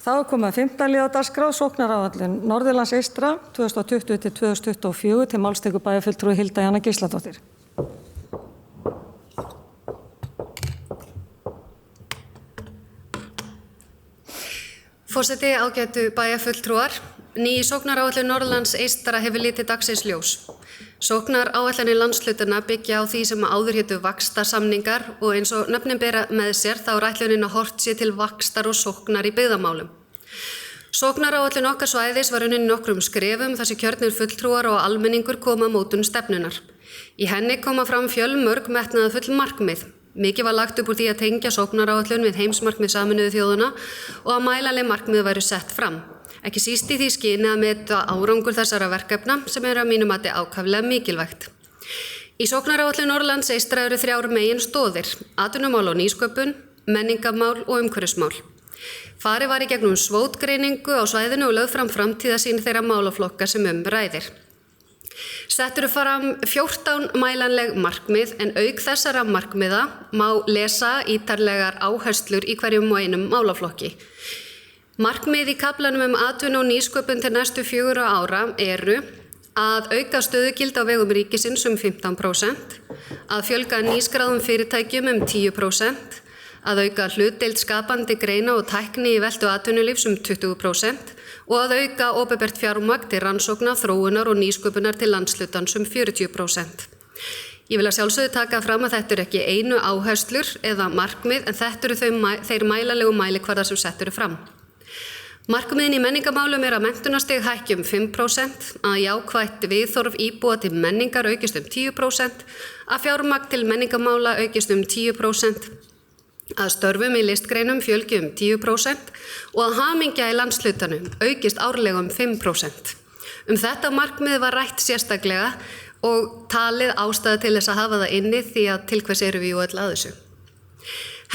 Þá er komið að 15. lið á dagskrá, sóknaráætlun Norðurlands eystra 2020 til 2024 til málstekur bæjarfulltrúi Hilda Jana Gísladóttir. Forseti, ágætu bæjarfulltrúar, ný sóknaráætlun Norðurlands eystra hefur litið dagsins ljós. Sóknaráætlanir landshlutana byggja á því sem áður hétu vaxtarsamningar og eins og nöfnin bera með sér þá er ætlunin að horft sé til vaxtar og sóknar í byggðamálum. Sóknaráætlun okkar svæðis var unnin í nokkrum skrefum þar sem kjörnir fulltrúar og almenningur koma að mótun stefnunar. Í henni koma fram fjölmörg metnaðarfull markmið. Mikið var lagt upp úr því að tengja sóknaráætlun við heimsmarkmið Sameinuðu þjóðanna og að mælanleg markmið væru sett fram. Ekki síst í því skyni að meta árangur þessara verkefna sem er að mínu mati ákaflega mikilvægt. Í sóknaráætlun Norðurlands eystra eru 3 meginstoðir: atvinnumál og nýsköpun, menningarmál og umhverfismál. Farið var í gegnum svótgreiningu á svæðinu og lögð fram framtíðarsýn þeirra málaflokka sem ræðir. Sett eru fram 14 mælanleg markmið en auk þessara markmiða má lesa ítarlegar áherslur í hverjum og einum málaflokki. Markmið í kaflanum atvinnu og nýsköpun til næstu 4 ára eru að auka stöðugildi á vegum ríkisins 15%, að fjölga nýskráðum fyrirtækjum 10%, að auka hlutdeild skapandi greina og tækni í veltu atvinnulífs 20% og að auka opinbert fjármagn til rannsókna, þróunar og nýsköpunar til landshlutans 40%. Ég vil að sjálfsögðu taka fram að þetta eru ekki einu áherslur eða markmið en þetta eru þeir mælanlegu mælikvarðar sem sett eru fram. Markmiðin í menningarmálum er að menntunarstig hækki 5%, að jákvætt viðhorf íbúa til menningar aukist 10%, að fjármagn til menningarmála aukist 10%, að störfum í listgreinum fjölgi 10% og að hamingja í landshlutanum aukist árlega 5%. Þetta markmið var rætt sérstaklega og talið ástæða til þess að hafa það inni því að til hvers eru við öll að þessu.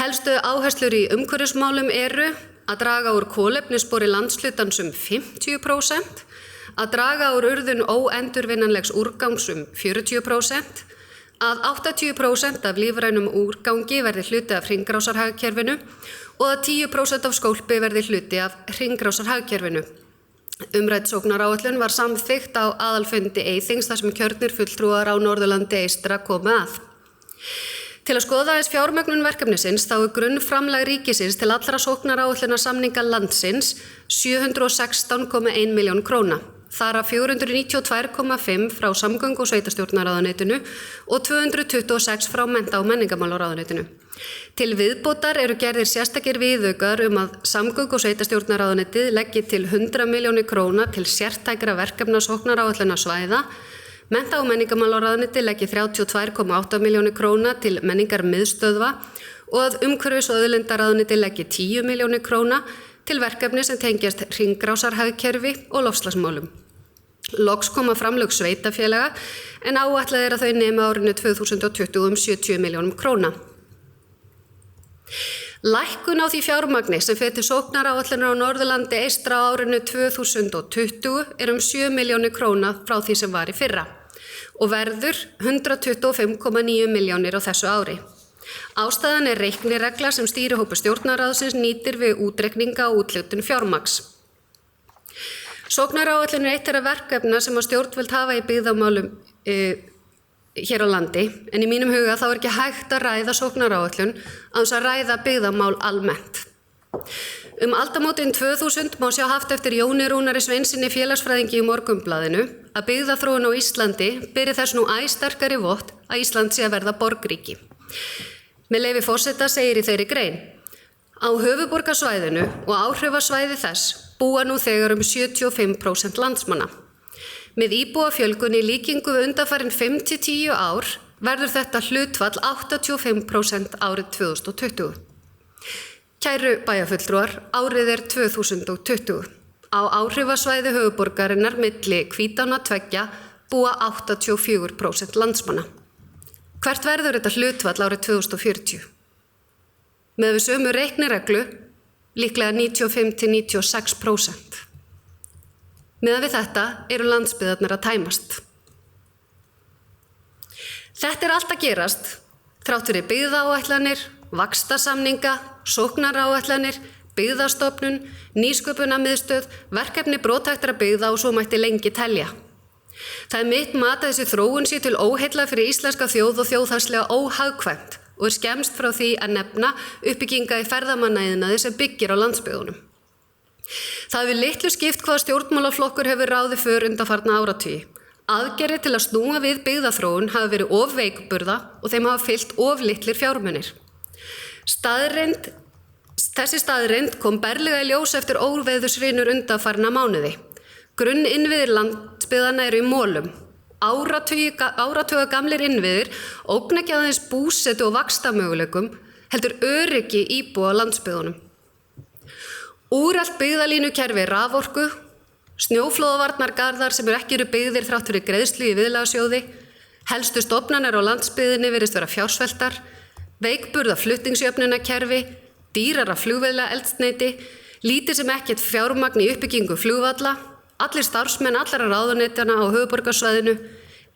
Helstu áherslur í umhverfismálum eru að draga úr kolefnisspori landshlutans 50%, að draga úr urðun óendurvinnanlegs úrgangs 40%, að 80% af lífrænum úrgangi verði hluti af hringrásarhagkerfinu og að 10% af skólpi verði hluti af hringrásarhagkerfinu. Umrædd sóknaráætlun var samþykkt á aðalfundi Eyþings þar sem kjörnir fulltrúar á Norðurlandi eystra komu að. Til að skoða aðeins fjármögnun verkefnisins þá er grunnframlag ríkisins til allra sóknaráætlunarsamninga landsins 716,1 milljón króna. Þar af 492,5 frá samgöngu- og sveitarstjórnarráðuneytinu og 226 frá mennta- og menningarmálaráðuneytinu. Til viðbótar eru gerðir sérstakir viðaukar að samgöngu- og sveitarstjórnarráðuneytið leggi til 100 milljónir króna til sértækra verkefna sóknaráætlunarsvæða. Mennta- og menningarmálaráðuneytið leggi 32,8 milljónir króna til menningarmiðstöðva og að umhverfis- og auðlindaráðuneytið leggi 10 milljónir króna til verkefni sem tengjast hringrásarhagkerfi og loftslagsmálum. Loks koma framlög sveitarfélaga en áætlað er að þau nemi á árinu 2020 70 milljónum króna. Lækkun á því fjármagni sem fer til sóknaráætlunar á Norðurlandi eystra á árinu 2020 er 7 milljónir króna frá því sem var í fyrra og verður 125,9 milljónir á þessu ári. Ástæðan er reikniregla sem stýrihópur stjórnarráðsins nýtir við útreikninga og úthlutun fjármagns. Sóknaráætlun er eitt þeirra verkefna sem að stjórnvöld hafa í byggðamálum hér á landi, en í mínum huga þá er ekki hægt að ræða sóknaráætlun án þess að ræða byggðamál almennt. Aldamótin 2000 má sjá haft eftir Jóni Rúnari Sveinssyni félagsfræðingi í Morgunblaðinu að byggðaþróun á Íslandi beri þess nú æ sterkari vott að Ísland sé að verða borgríki. Með leyfi forseta segir í þeirri grein: á höfuðborgarsvæðinu og áhrifasvæði þess búa nú þegar 75% landsmanna. Með íbúafjölgun í líkingu við undanfarin 5-10 ár verður þetta hlutfall 85% árið 2020. Kæru bæjarfulltrúar, árið er 2020. Á áhrifasvæði höfuðborgarinnar milli Hvítána 2 búa 84% landsmanna. Hvert verður þetta hlutfall árið 2040? Með við sömu reiknireglu líklega 95-96%. Meðan við þetta eru landsbyggðarnar að tæmast. Þetta er allt að gerast þrátt fyrir byggðaáætlanir, vaxtarsamninga, sóknaráætlanir, Byggðastofnun, nýsköpunarmiðstöð, verkefni brothættra byggða og svo mætti lengi telja. Það mitt mat að þessi þróun sé til óheilla fyrir íslenska þjóð og þjóðhagslega óhagkvæmt og skemmst frá því að nefna uppbygginga í ferðamannaiðnaði sem byggir á landsbyggðunum. Það hefur litlu skipt hvaða stjórnmálaflokkur hefur ráðið för undanfarna áratugi. Aðgerðir til að snúa við byggðaþróun hafa verið of veikburða og þeim hafa fylgt of litlir fjármunir. Þessi staðreynd kom berlega í ljós eftir óveðurshrynur undanfarna mánuði. Grunninnviðir landsbyggðanna eru í molum. Áratuga gamlir innviðir ógna ekki aðeins búsetu og vaxtamöguleikum, heldur öryggi íbúa á landsbyggðunum. Úrelt byggðalínukerfi raforku, snjóflóðavarnargarðar sem ekki eru byggðir þrátt fyrir greiðslu í viðlagasjóði, helstu stofnanir á landsbyggðinni virðist vera fjársveltar, veikburða flutningsjöfnunarkerfi, dýrara flugvélaeldsneyti, lítið sem ekkert fjármagn í uppbyggingu flugvalla, allir starfsmenn allra ráðuneytanna á höfuðborgarsvæðinu,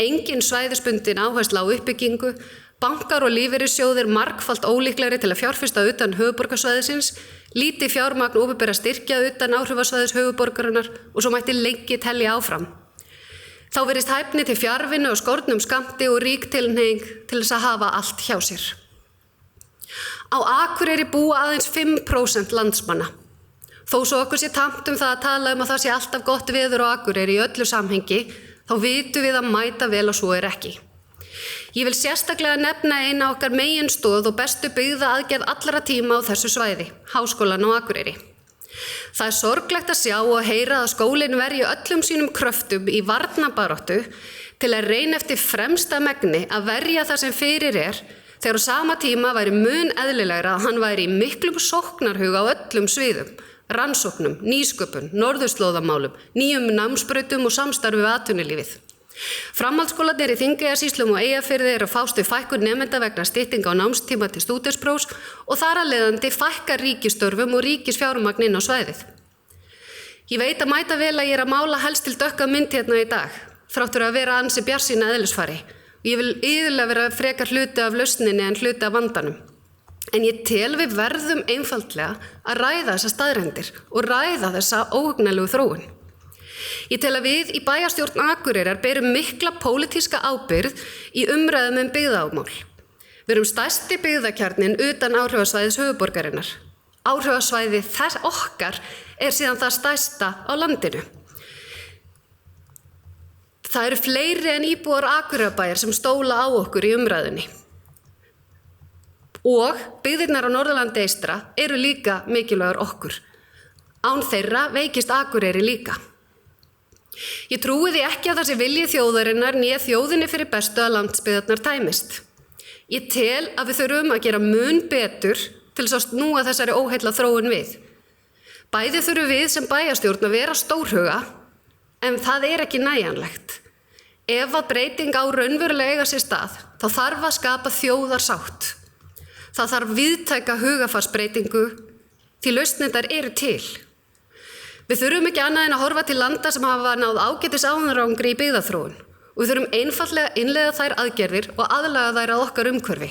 engin svæðisbundin áhersla á uppbyggingu, bankar og lífeyrissjóðir margfalt ólíklegri til að fjárfesta utan höfuðborgarsvæðisins, lítið fjármagn opinberra styrkja utan áhrifasvæðis höfuðborgarinnar og svo mætti lengi telja áfram. Þá virðist hæfni til fjarvinnu og skornum skammti og rík tilhneiging til þess að hafa allt hjá sér. Á Akureyri búa aðeins 5% landsmanna. Þó svo okkur sé tamt það að tala að það sé alltaf gott veður á Akureyri í öllu samhengi, þá vitum við að mæta vel og svo ekki. Ég vil sérstaklega nefna eina okkar meginstoð og bestu byggða aðgerð allra tíma á þessu svæði, Háskólann á Akureyri. Það er sorglegt að sjá og heyra að skólinn verji öllum sínum kröftum í varnarbaráttu til að reyna eftir fremsta megni að verja það sem fyrir þegar á sama tíma væri mun eðlilegra að hann væri í miklum sóknarhuga á öllum sviðum, rannsóknum, nýsköpun, norðurslóðamálum, nýjum námsbrautum og samstarfi við atvinnulífið. Framhaldsskólarnir í Þingeyjarsýslum og Eyjafirði eru að fást við fækkun nemenda vegna styttinga á námstíma til stúdentsprófs og þar af leiðandi fækkar ríkisstörfum og ríkisfjármagn inn á svæðið. Ég veit að mæta vel að ég að mála helst til dökka mynd hérna í dag, þráttur að vera ansi bjartsýna eðlisfari. Ég vil iðulega vera frekar hluti af lausninni en hluti af vandanum. En ég tel við verðum einfaldlega að ræða þessa staðreyndir og ræða þessa óhugnanlegu þróun. Ég tel að við í bæjarstjórn Akureyrar berum mikla pólitíska ábyrgð í umræðum byggðamál. Við erum stærsti byggðakjarninn utan áhrifasvæðis höfuðborgarinnar. Áhrifasvæði þess okkar síðan það stærsta á landinu. Það eru fleiri en íbúar Akureyrarbæjar sem stóla á okkur í umræðunni. Og byggðirnar á Norðurlandi eystra eru líka mikilvægar okkur. Án þeirra veikist Akureyri líka. Ég trúi því ekki að það sé vilji þjóðarinnar né þjóðinni fyrir bestu að landsbyggðarnar tæmist. Ég tel að við þurfum að gera mun betur til þess að snúa þessari óheilla þróun við. Bæði þurfum við sem bæjarstjórn að vera stórhuga, en það er ekki nægjanlegt. Ef að breyting á raunverulega eiga sér stað, þá þarf að skapa þjóðarsátt. Það þarf víðtæka hugarfarsbreytingu því lausnirnar eru til. Við þurfum ekki annað en að horfa til landa sem hafa náð ágætis árangri í byggðaþróun og við þurfum einfaldlega að innleiða þær aðgerðir og aðlaga þær að okkar umhverfi.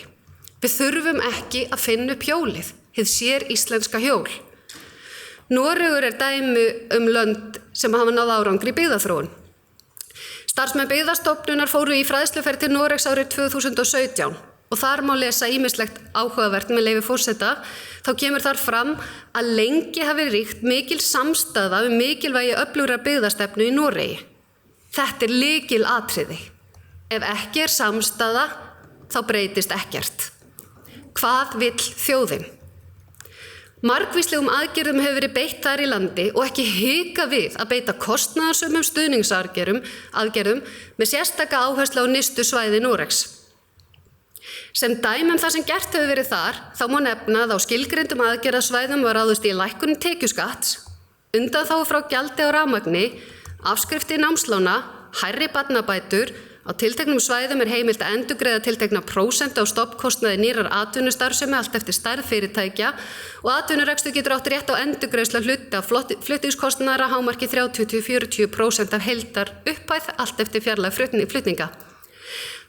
Við þurfum ekki að finna upp hjólið, hið sér íslenska hjól. Noregur dæmi lönd sem hafa náð árangri í byggðaþróun. Starfsmenn Byggðastofnunar fóru í fræðsluferð til Noregs árið 2017 og þar má lesa ýmislegt áhugavert með leyfi forseta, þá kemur þar fram að lengi hafi ríkt mikil samstaða mikilvægi öflugra byggðastefnu í Noregi. Þetta er lykilatriði. Ef ekki samstaða, þá breytist ekkert. Hvað vill þjóðin? Margvíslegum aðgerðum hefur verið beitt þar í landi og ekki hika við að beita kostnaðarsömum stuðningsaðgerðum með sérstaka áherslu á nyrstu svæði Noregs. Sem dæmi það sem gert hefur verið þar, þá má nefna að á skilgreindum aðgerðasvæðum var ráðist í lækkun tekjuskatts, undanþágu frá gjaldi á rafmagni, afskriftir námslána, hærri barnabætur, á tilteknum svæðum heimilt að endurgreiða tiltekna prósent á stofnkostnaði nýrrar atvinnustarfsemi allt eftir stærð fyrirtækja og atvinnurekstur getur átt rétt á endurgreiðslu hluta flutningskostnaðar að hámarki 30–40% af heildar upphæð allt eftir fjarlæg flutninga.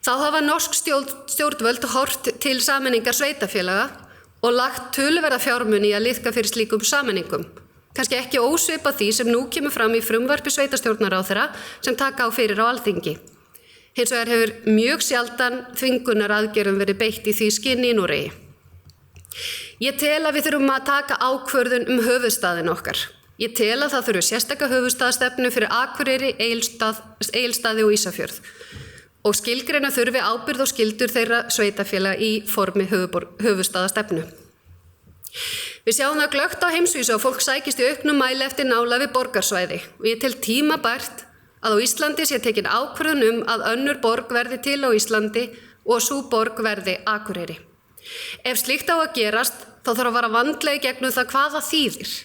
Þá hafa norsk stjórnvöld horft til sameiningar sveitarfélaga og lagt töluverða fjármuni í að liðka fyrir slíkum sameiningum. Kannski ekki ósvipað því sem nú kemur fram í frumvarpi sveitarstjórnarráðherra sem taka á fyrir á Alþingi. Hins vegar hefur mjög sjaldan þvingunaraðgerðum verið beitt í því skyni í Noregi. Ég tel að við þurfum að taka ákvörðun höfuðstaðinn okkar. Ég tel að það þurfi sérstaka höfuðstaðastefnu fyrir Akureyri, Egilsstaði og Ísafjörð og skilgreina þurfi ábyrgð og skyldur þeirra sveitarfélaga í formi höfuðstaðastefnu. Við sjáum það glöggt á heimsvísu að fólk sækist í auknum mæli eftir nálægð við borgarsvæði og ég tel tímabært að á Íslandi sé tekin ákvörðun að önnur borg verði til á Íslandi og sú borg verði Akureyri. Ef slíkt á að gerast þá þarf að fara vandlega í gegnum það hvað það þýðir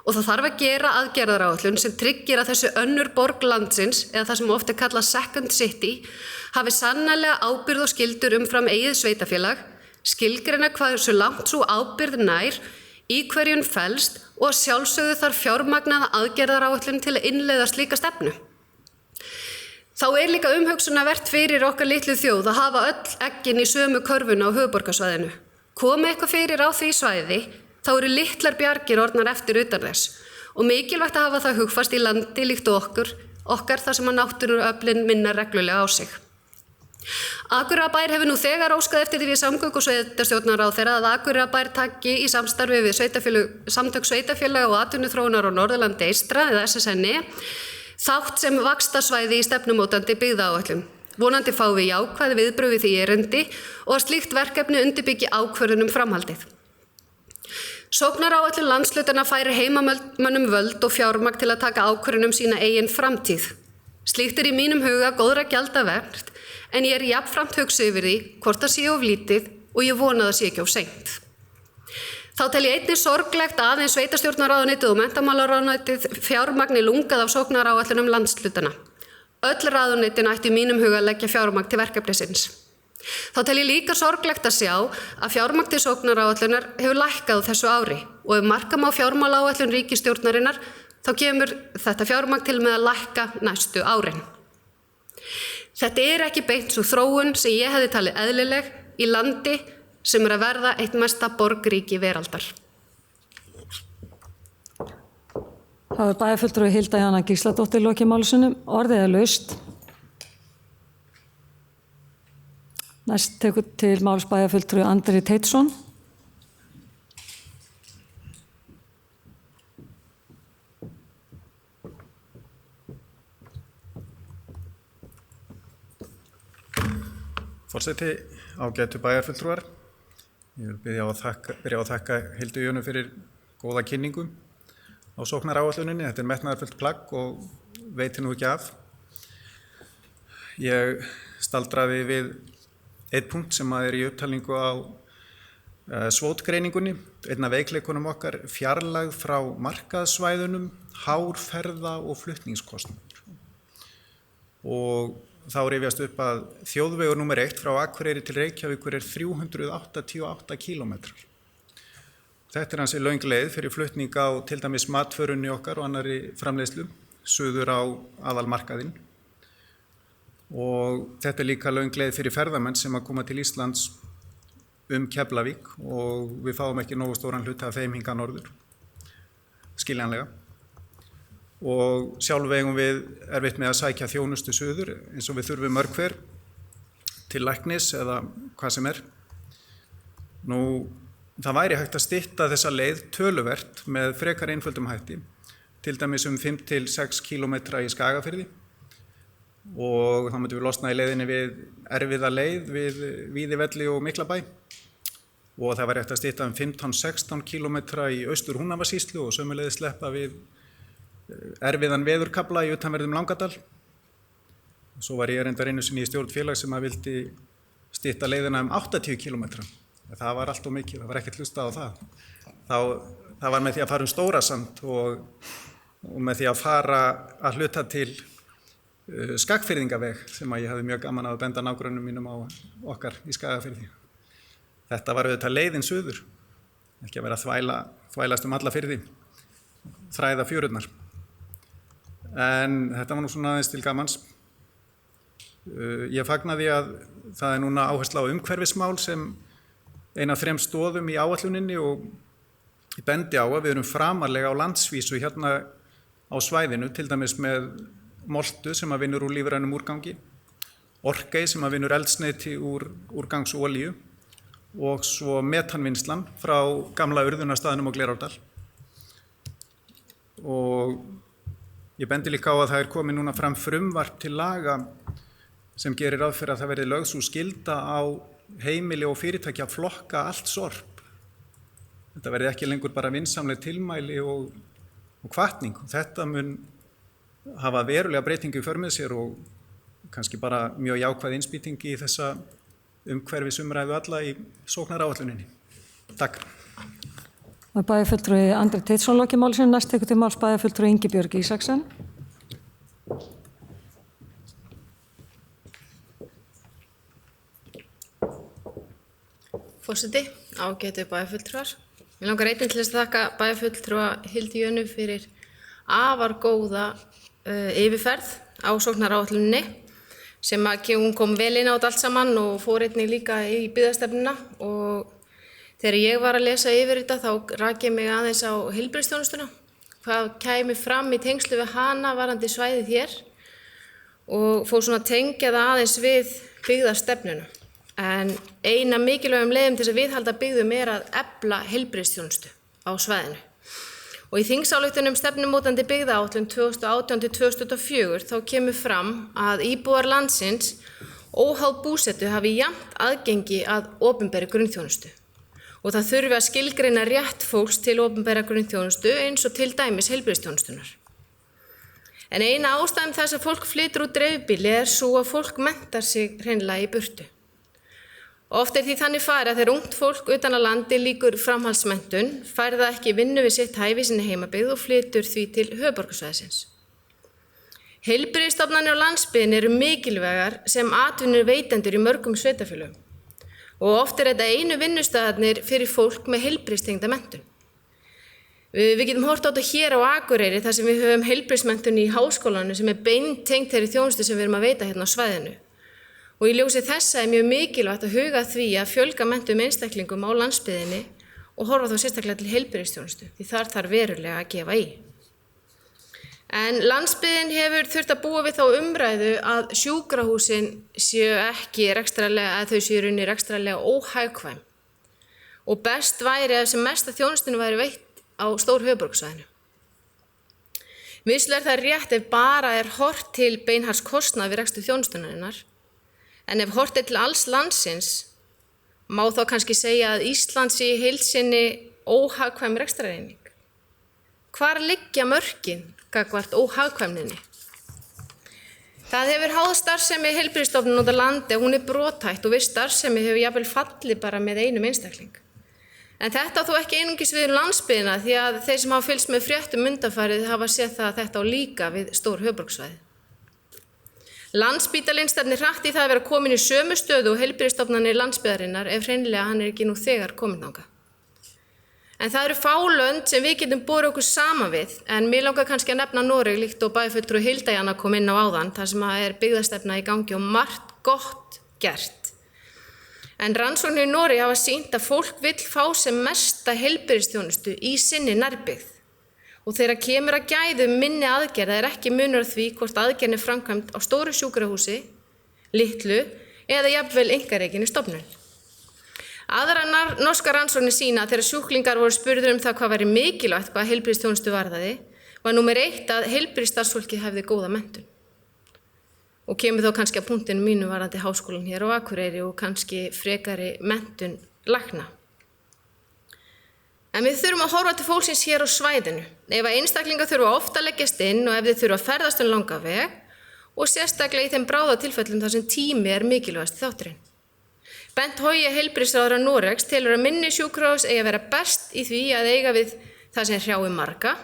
og það þarf að gera aðgerðaráætlun sem tryggir að þessi önnur borg landsins eða það sem oft kallað second city hafi sannarlega ábyrgð og skyldur umfram eigið sveitarfélag, skilgreina hversu langt sú ábyrgð nær, í hverjum felst og að sjálfsögðu þarf fjármagnaða aðgerðaráætlun til að innleiða slíka stefnu. Þá líka umhugsunarvert fyrir okkar litlu þjóð að hafa öll eggin í sömu körfuna á höfuðborgarsvæðinu. Komi eitthvað fyrir á því svæði, þá eru litlar bjargir orðnar eftir utan þess og mikilvægt að hafa það hugfast í landi líkt og okkar þar sem að náttúruöflin minna reglulega á sig. Akureyrarbær hefur nú þegar óskað eftir því við samgöngu- og sveitarstjórnarráðherra að Akureyrarbær taki í samstarfi við samtök sveitarfélaga og atvinnuþróunar á Norðurlandi eystra eða SSN þátt sem vaxtarsvæði í stefnumótandi byggðaáætlun. Vonandi fáum við jákvæð viðbrögð við því erindi og að slíkt verkefni undirbyggi ákvörðun framhaldið. Sóknaráætlun landshlutanna færir heimamönnum völd og fjármagn til að taka ákvörðun sína eigin framtíð. Slíkt í mínum huga góðra gjalda vert en ég jafnframt hugsa yfir því hvort það sé of lítið og ég vona það sé ekki of seint. Þá tel ég einnig sorglegt að aðeins sveitarstjórnarráðuneytið og menntamálaráðuneytið fjármagni lungað af sóknaráætlunum landshlutana. Öll ráðuneytin ættu í mínum huga að leggja fjármagn til verkefnisins. Þá tel ég líka sorglegt að sjá að fjármagn til sóknaráætlunar hefur lækkað á þessu ári og ef marka má fjármálaáætlun ríkisstjórnarinnar þá kemur þetta fjármagn til með að lækka næstu árin. Þetta ekki beint svo þróun sem ég hefði talið eðlileg í landi sem að verða eitt mesta borgríki veraldar. Það bæjarfulltrúi Hilda Jana Gísladóttir lokið máli sínu. Orðið laust. Næst tekur til máls bæjarfulltrúi Andri Teitsson. Forseti, ágætu bæjarfulltrúar. Ég vil byrja á að þakka Hildu Jönu fyrir góða kynningu á sóknaráætluninni. Þetta metnaðarfullt plagg og veitir nú ekki af. Ég staldraði við einn punkt sem í upptalningu á SWOT-greiningunni. Einn af veikleikunum okkar, fjarlægð frá markaðssvæðunum, hár ferða og flutningskostnaður. Og þá rifjast upp að þjóðvegur númer 1 frá Akureyri til Reykjavíkur 388 kílómetrar. Þetta ansi löng leið fyrir flutning á til dæmis matvörunni okkar og annarri framleiðslu suður á aðalmarkaðinn. Og þetta líka löng leið fyrir ferðamenn sem að koma til Íslands Keflavík og við fáum ekki nógu stóran hluta af þeim hingað norður, skiljanlega. Og sjálf eigum við erfitt með að sækja þjónustu suður eins og við þurfum mörg hver til læknis eða hvað sem Nú, það væri hægt að stytta þessa leið töluvert með frekar einföldum hætti, til dæmis 5 til 6 kílómetra í Skagafirði og þá myndum við losna í leiðinni við erfiða leið við Víðivelli og Miklabæ og það væri hægt að stytta 15-16 kílómetra í Austur-Húnavatnssýslu og sömuleiðis sleppa við erfiðan veðurkafla í utanverðum Langadal. Svo var ég reyndar einu sinni í stjórn félag sem að vildi stytta leiðina 80 kílómetra. Það var allt of mikið, það var ekkert hlustað á það. Það var með því að fara Stórasand og með því að fara að hluta til Skagfirðingaveg sem að ég hafði mjög gaman að benda nágrönnum mínum á okkar í Skagafirði. Þetta var auðvitað leiðin suður, ekki að vera að þvælast alla firði, þræða fjörurnar. En þetta var nú svona aðeins til gamans. Ég fagnaði að það núna áhersla á umhverfismál sem eina af 3 stoðum í áætluninni og ég bendi á að við erum framarlega á landsvísu hérna á svæðinu, til dæmis með Moltu sem að vinnur úr lífrænum úrgangi, Orkey sem að vinnur eldsneyti úr úrgangsolíu og svo metanvinnslan frá gamla urðunarstaðnum á Glerárdal. Og ég bendi líka á að það komið núna fram frumvarp til laga sem gerir ráð fyrir að það verði lögð sú skylda á heimili og fyrirtæki að flokka allt sorp. Þetta verði ekki lengur bara vinsamleg tilmæli og hvatning. Þetta mun hafa verulega breytingu í för með sér og kannski bara mjög jákvæð innspýting í þessa umhverfisumræðu alla í sóknaráætluninni. Takk. Bæjarfulltrúi Andri Teitsson lokið máli sínu, næst tekur til máls bæjarfulltrúi Ingibjörg Ísaksen. Forseti, ágætu bæjarfulltrúar. Mér langar einnig til þess að þakka bæjarfulltrúa Hildi Jönu fyrir afar góða yfirferð á sóknaráætluninni sem að hún kom vel inn á þetta allt saman og fór einnig líka í byggðastefnuna og þegar ég var að lesa yfir þetta þá rak ég mig aðeins á heilbrigðisþjónustuna, hvað kæmi fram í tengslu við hana varðandi svæðið hér og fór svona að tengja það aðeins við byggðastefnuna. En eina mikilvægum leiðum til þess að viðhalda byggðum er að efla heilbrigðisþjónustu á svæðinu. Og í þingsályktunum stefnumótandi byggðaáætlun 2018-2024 þá kemur fram að íbúar landsins óháð búsetu hafi jafnt aðgengi að opinberri grunnþjónustu. Og það þurfi að skilgreina rétt fólks til opinberra grunnþjónustu eins og til dæmis heilbrigðisþjónustunnar. En eina ástæðum þess að fólk flytur úr dreifbýli er svo að fólk menntar sig hreinlega í burtu. Oft er því þannig farið að þegar ungt fólk utan að landi lýkur framhaldsmenntun fær það ekki vinnu við sitt hæfi sinni heimabyggð og flytur því til höfuðborgarsvæðisins. Heilbrigðisstofnanir á landsbyggðinni eru mikilvægar sem atvinnuveitendur í mörgum sveitarfélögum. Og oft er þetta einu vinnustaðarnir fyrir fólk með heilbrigðistengda menntun. Við getum horft á þetta hér á Akureyri þar sem við höfum heilbrigðismenntun í háskólanum sem er beintengt þeirri þjónustu sem við erum að veita hérna á svæðinu. Og í ljósi þessa er mjög mikilvægt að huga því að fjölga menntum einstaklingum á landsbyggðinni og horfa þá sérstaklega til heilbrigðisþjónustu því þar þarf verulega að gefa í. En landsbyggðin hefur þurft að búa við þá umræðu að sjúkrahúsin séu ekki rekstrarlega, að þau séu runni rekstrarlega óhagkvæm. Og best væri að sem mesta þjónustinu væri veitt á stór höfuðborgarsvæðinu. Vissulega er það rétt ef bara er horft til beinharðs kostnað við rekstur þjónustunarinnar, en ef horft er til alls landsins, má þá kannski segja að Ísland sé í heild sinni óhagkvæm rekstrareining. Hvar liggja mörkin gagnvart óhagkvæmninni? Það hefur háð starfsemi heilbrigðisstofnun út á landi og hún er brothætt og við starfsemi hefur jafnvel fallið bara með einum einstakling. En þetta á þó ekki einungis við landsbyggðina því að þeir sem hafa fylgst með fréttum undanfarið hafa séð það að þetta á líka við stór höfuðborgarsvæði. Landspítalinn stefnir hratt í það að vera komin í sömu stöðu og heilbrigðisstofnanir landsbyggðarinnar ef hreinlega hann er ekki nú þegar komin þangað. En það eru fá lönd sem við getum borið okkur saman við, en mér langar kannski að nefna Noreg líkt og bæjarfulltrúi Hilda Jana kom inn á áðan, þar sem er byggðastefna í gangi og margt gott gert. En rannsóknir í Noregi hafa sýnt að fólk vill fá sem mesta heilbrigðisþjónustu í sinni nærbyggð. Og þegar kemur að gæðum minni aðgerða er ekki munur á því hvort aðgerðin er framkvæmd á stóru sjúkrahúsi, litlu eða jafnvel einkarekinni stofnun. Aðrar norskar rannsóknir sýna að þegar sjúklingar voru spurðir það hvað væri mikilvægt hvað heilbrigðisþjónustu varðaði, var númer 1 að heilbrigðisstarfsfólkið hefði góða menntun. Og kemur þá kannski að punktinu mínu varðandi háskólan hér á Akureyri og kannski frekari menntun lækna. En við þurfum að horfa til fólksins hér á svæðinu. Ef að einstaklingar þurfa ofta að leggjast inn og ef þið þurfa að ferðast langa veg og sérstaklega í þeim bráðatilfellum þar sem tími er mikilvægasti þátturinn. Bent Høie, heilbrigðisráðherra Noregs, telur að minni sjúkrahús eigi að vera best í því að eiga við það sem hrjáir marga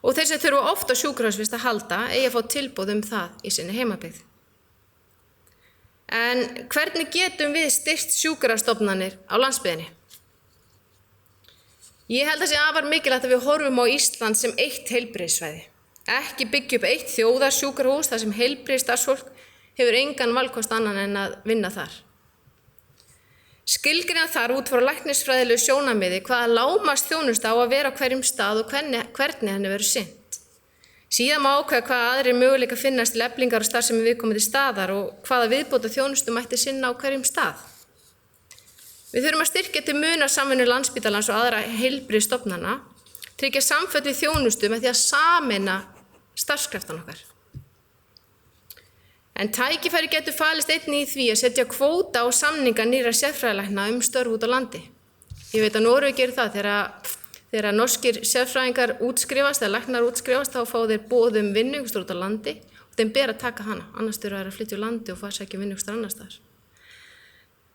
og þeir sem þurfa ofta á sjúkrahúsvist að halda eigi að fá tilboð það í sinni heimabyggð. En hvernig getum við styrkt sjúkrahússtofnanir á landsbyggðinni? Ég held að sé afar mikilvægt að við horfum á Ísland sem eitt heilbrigðissvæði. Ekki byggja upp eitt þjóðarsjúkrahús þar sem heilbrigðisstarfsfólk hefur engan valkost annan en að vinna þar. Skilgreina þar út frá læknisfræðilegu sjónarmiði hvaða lágmarksþjónusta á að vera á hverjum stað og hvernig henni verður sinnt. Síðan má ákveða hvaða aðrir möguleika finnast til eflingar og starfsemi viðkomandi staðar og hvaða viðbóta þjónustu mætti sinna á hverjum stað. Við þurfum að styrkja til munar samvinnu Landspítalans og aðra heilbrigðisstofnana, tryggja samfellu í þjónustu með því að sameina starfskraftan okkar. En tækifæri getur falist einnig í því að setja kvóta og samninga nýrra sérfræðilækna störf út á landi. Ég veit að Noregur gerir það þegar norskir sérfræðingar útskrifast eða læknar útskrifast þá fá þeir boð vinnu út á landi og þeim ber að taka hana, annars þurfa þeir að flytja úr landi og fara sækja vinnu annars staðar.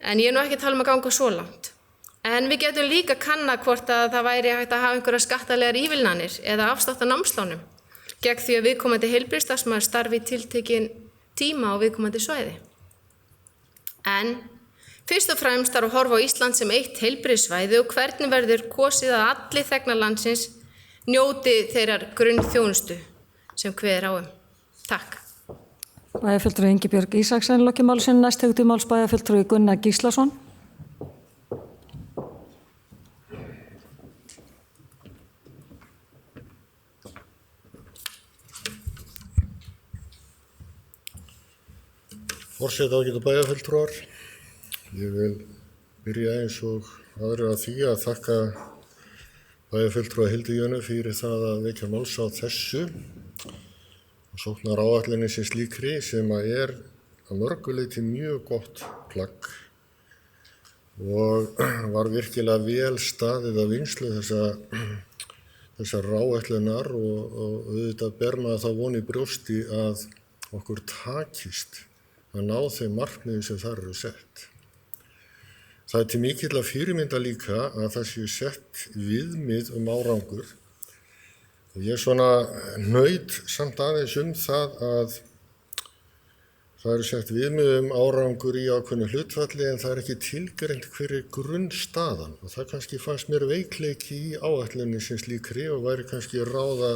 En ég ekki að tala að ganga svo langt. En við getum líka kanna hvort að það væri hægt að hafa einhverja skattalegar ívilnanir eða afslátt af námslánum gegn því að viðkomandi heilbrigðisstarfsmaður starfi í tiltekinn tíma á viðkomandi svæði. En fyrst og fremst þarf að horfa á Ísland sem eitt heilbrigðissvæði og hvernig verður kosið að allir þegnar landsins njóti þeirrar grunnþjónustu sem kveður á Takk. Bæjarfulltrúi Ingibjörg Ísaksen lokið máli sinni. Næst tekur til máls bæjarfulltrúi Gunnar Gíslason. Forseti ágætu bæjarfulltrúar, ég vil byrja eins og aðrir að því að þakka bæjarfulltrúa Hildi Jönu fyrir það að vekja máls á þessu og sóknaráætluninni sem slíkri sem að mörgu leyti mjög gott plagg og var virkilega vel staðið að vinnslu þessar áætlunar og auðvitað ber maður þá von í brjósti að okkur takist að ná þeim markmiðum sem þar eru sett. Það er til mikilla fyrirmynda líka að það séu sett viðmið árangur og ég naut samt aðeins það að það eru sett viðmið árangur í ákveðnu hlutfalli en það er ekki tilgreint hver grunnstaðan og það kannski fannst mér veikleiki í áætluninni sem slíkri og væri kannski ráð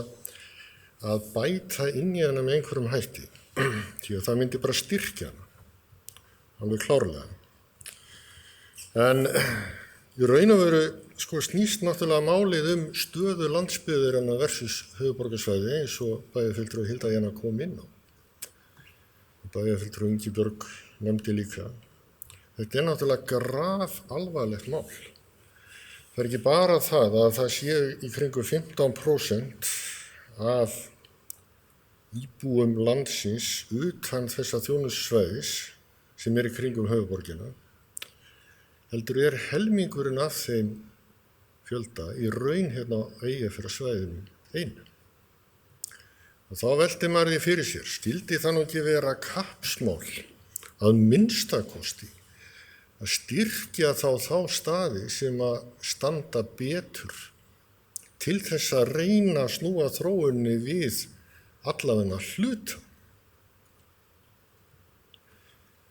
að bæta inn í hana með einhverjum hætti. Því að það myndi bara styrkja hana, alveg klárlega. En í raun og veru snýst náttúrulega málið stöðu landsbyggðarinnar versus höfuðborgarsvæði eins og bæjarfulltrúi Hilda Jana kom inn á. Bæjarfulltrúi Ingibjörg nefndi líka. Þetta er náttúrulega grafalvarlegt mál. Það er ekki bara það að það sé í kringum 15% af íbúum landsins utan þessa þjónustusvæðis sem í kringum höfuðborgina, heldur helmingurinn af þeim fjölda í raun hérna á Eyjafjarðarsvæðinu einu. Og þá velti maður því fyrir sér, skyldi það nú ekki vera kappsmál að minnstakosti að styrkja þá staði sem að standa betur til þess að reyna að snúa þróunni við allavega hluta.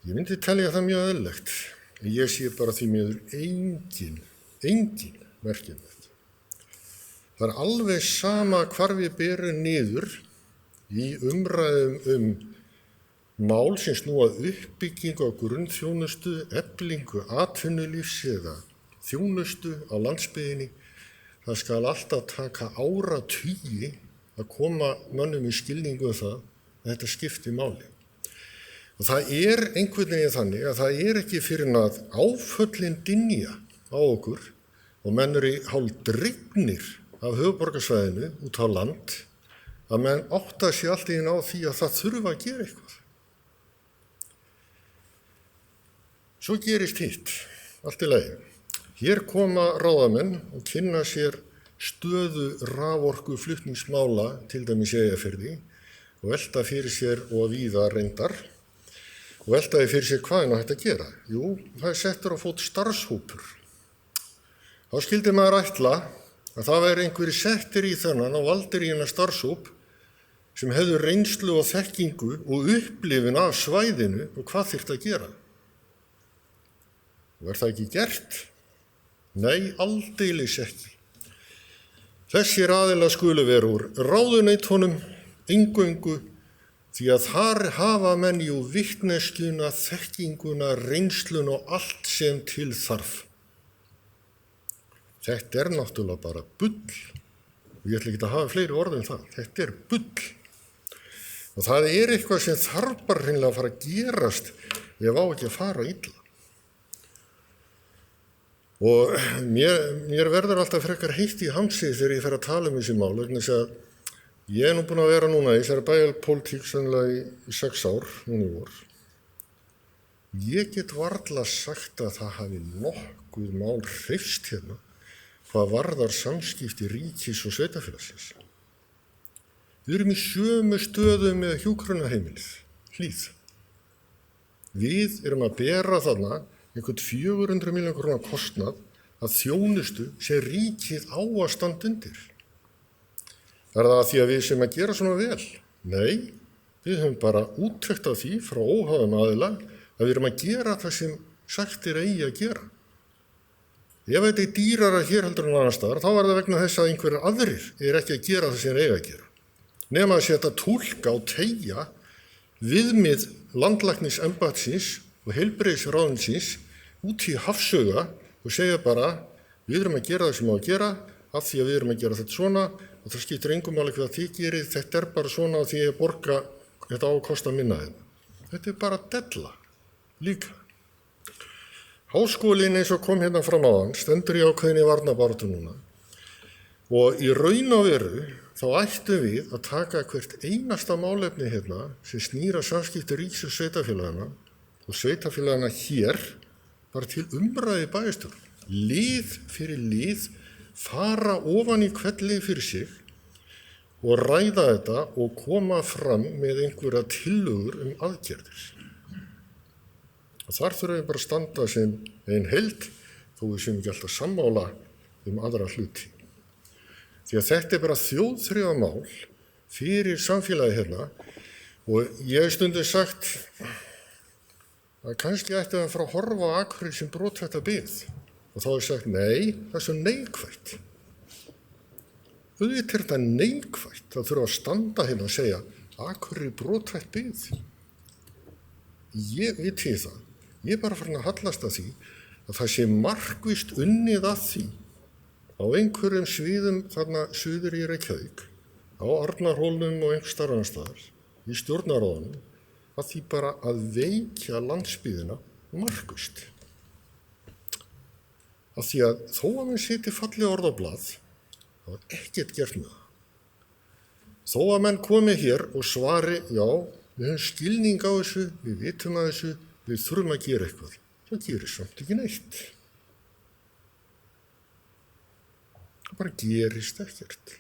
Ég myndi telja það mjög eðlilegt. Ég sé bara því miður engin merki um þetta. Það er alveg sama hvar við berum niður í umræðum mál sem snúa uppbyggingu á grunnþjónustu, eflingu atvinnulífs eða þjónustu á landsbyggðinni. Það skal alltaf taka áratugi að koma mönnum í skilningu það að þetta skipti máli. Og það einhvern veginn þannig að það ekki fyrir að áföllin dynja á okkur og menn eru hálfdrygnir af höfuðborgarsvæðinu út á land að menn átta sig allt í einu á því að það þurfa að gera eitthvað. Svo gerist hitt, allt í lagi. Hér koma ráðamenn og kynna sér stöðu raforkuflutningsmála til dæmis í Eyjafirði og velta fyrir sér og víða reyndar og veltaði fyrir sér hvað nú hægt að gera. Jú, það settur á fót starfshópur. Þá skildi maður ætla að það væri einhverjir settir í þennan og valdir í hennar starfshóp sem hefðu reynslu og þekkingu og upplifun af svæðinu og hvað þyrfti að gera. Og það ekki gert? Nei, aldeilis ekki. Þessir aðilar skulu vera úr ráðuneytunum, eingöngu Því að þar hafa menn jú vitneskjuna, þekkinguna, reynslun og allt sem til þarf. Þetta náttúrulega bara bull. Og ég ætla ekki að hafa fleiri orð það. Þetta bull. Og það eitthvað sem þarf bara hreinlega að fara að gerast ef á ekki að fara illa. Og mér verður alltaf frekar heitt í hamsi þegar ég fer að tala þessi mál, vegna þess að ég nú búin að vera núna í þessari bæjarpólitík sennilega í 6 ár, núna í vor. Ég get varla sagt að það hafi nokkuð mál hreyfst hérna hvað varðar samskipti ríkis og sveitarfélagsins. Við erum í sömu stöðu með hjúkrunarheimilið, Hlíð. Við erum að bera þarna einhvern 400 milljóna króna kostnað að þjónustu sem ríkið á að standa undir. Það því að við sem að gera svona vel? Nei, við höfum bara úttekt á því frá óháðum aðila að við erum að gera það sem sagt eigi að gera. Ef þetta dýrara hér heldur en annars staðar, þá það vegna þess að einhverjir aðrir ekki að gera það sem eigi að gera. Nema að setja túlka og teygja viðmið landlæknisembættisins og heilbrigðisráðuneytisins út í hafsauga og segja bara við erum að gera það sem á að gera af því að við erum að gera þetta svona og það skiptir engum máli hvað þið gerið, þetta bara svona og því að borga þetta á að kosta minna þeim. Þetta bara della líka. Háskólinn eins og kom hérna fram áðan stendur í ákveðinni varnarbaráttu núna og í raun og veru þá ættum við að taka hvert einasta málefni hérna sem snýra samskipti ríkis og sveitafélagana hér bara til umræði bæjarstjórn. Lið fyrir lið fara ofan í hvern lið fyrir sig og ræða þetta og koma fram með einhverja tillögur aðgerðir. Og þar þurfum við bara að standa sem ein heild þó við séum ekki alltaf sammála aðra hluti. Því að þetta bara þjóðþrifamál fyrir samfélagi hérna og ég stundum sagt að kannski ætti að fara að horfa á Akureyri sem brothætta byggð og þá sagt nei, það svo neikvætt. Auðvitað þetta neikvætt, þá þurfa að standa hérna og segja Akureyri brothætt byggð. Ég veit það. Ég bara farin að hallast að því að það sé markvisst unnið að því á einhverjum sviðum þarna suður í Reykjavík, á Arnarhólnum og einhvers staðar staðar, í stjórnarráðunum, að því bara að veikja landsbyggðina markvisst. Af því að þó að menn setji falleg orð á blað, þá ekkert gert með það. Þó að menn komi hér og svari, já, við höfum skilning á þessu, við vitum að þessu, við þurfum að gera eitthvað. Það gerir samt ekki neitt. Það bara gerist ekkert.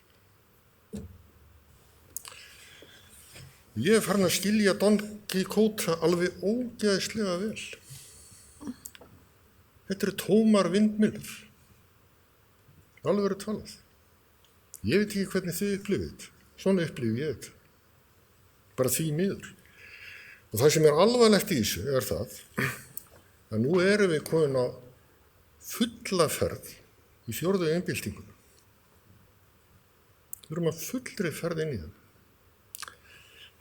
Ég farin að skilja Don Quixote alveg ógeðslega vel. Þetta tómar vindmyllur. Alveg verið talað. Ég veit ekki hvernig þið upplifið þetta. Svona upplifið ég þetta. Bara því miður. Og það sem alvarlegt í þessu það að nú erum við komin á fulla ferð í 4. iðnbyltinguna. Við erum að fullri ferð inn í það.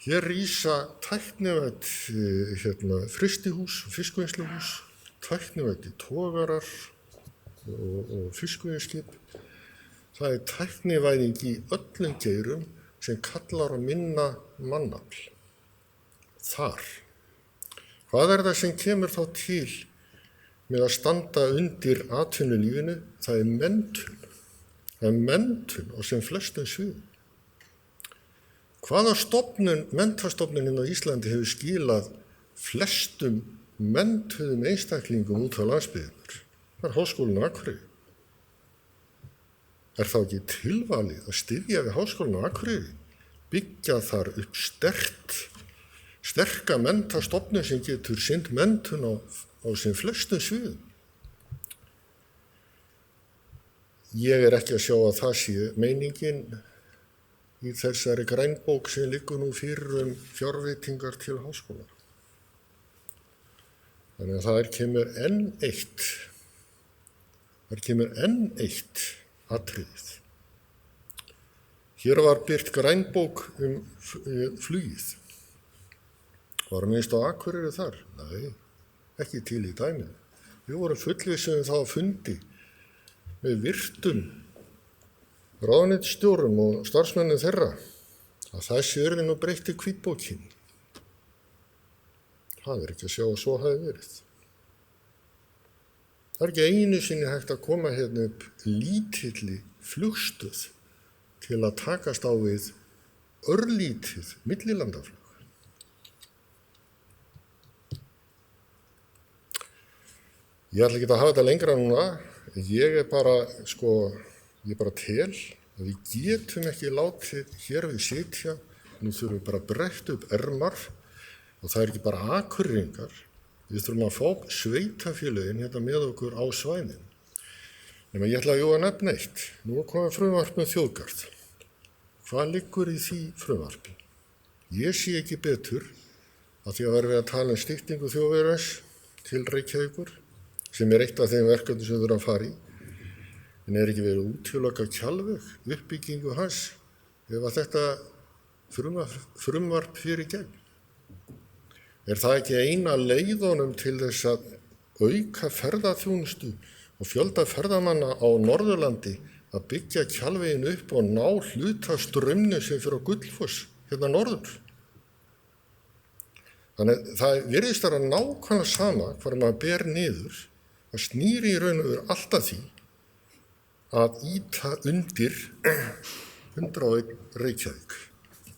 Hér rísa tæknivædd frystihús, fiskvinnsluhús, tæknivæddi togarar og fiskveiðiskip. Það tæknivæðing í öllum geirum sem kallar á minna mannafl. Þar. Hvað það sem kemur þá til með að standa undir atvinnulífinu? Það menntun. Það menntun á sem flestum sviðum. Hvaða menntastofnunin á Íslandi hefur skilað flestum menntuðum einstaklingum út á landsbyggðirnar? Það Háskólinn á Akureyri. Þá ekki tilvalið að styðja við Háskólinn á Akureyri? Byggja þar upp sterka menntastofnun sem getur sinnt menntun á sem flestum sviðum. Ég ekki að sjá að það sé meiningin í þessari grænbók sem liggur nú fyrir fjárveitingar til háskóla. Þannig að það kemur enn eitt atriðið. Hér var birt grænbók flugið. Var minnst á Akureyri þar? Nei, ekki til í dæminu. Við vorum fullvissuð þá að fundi með virtum ráðuneytisstjórum og starfsmönnum þeirra að þessi yrði nú breytt í hvítbókinni. Það ekki að sjá að svo hafi verið. Það ekki einu sinni hægt að koma hérna upp lítilli flugstöð til að takast á við örlítið millilandaflug. Ég ætla ekki að hafa þetta lengra núna. Ég bara tel að við getum ekki látið hér við sitja. Nú þurfum við bara að bretta upp ermar og það ekki bara Akureyringar. Við þurfum að fá sveitafélögin hérna með okkur á svæðin. Nema ég ætla að nefna eitt. Nú er komið frumvarp með þjóðgarð. Hvað liggur í því frumvarpi? Ég sé ekki betur að því að verður við að tala styttingu þjóðvegarins til Reykjavíkur, sem eitt af þeim verkefnum sem við þurfum að fara í. En ekki verið útilokað Kjalveg, uppbyggingu hans, ef að þetta frumvarp fyrir gegn? Það ekki eina leiðunum til þess að auka ferðaþjónustu og fjölda ferðamanna á Norðurlandi að byggja Kjalveginn upp og ná hluta straumnu sem fyrir á Gullfoss, hérna norður? Þannig það virðist að nákvæmlega sama hvar maður ber niður, það snýr í raun og veru alltaf því að ýta undir 101 Reykjavík.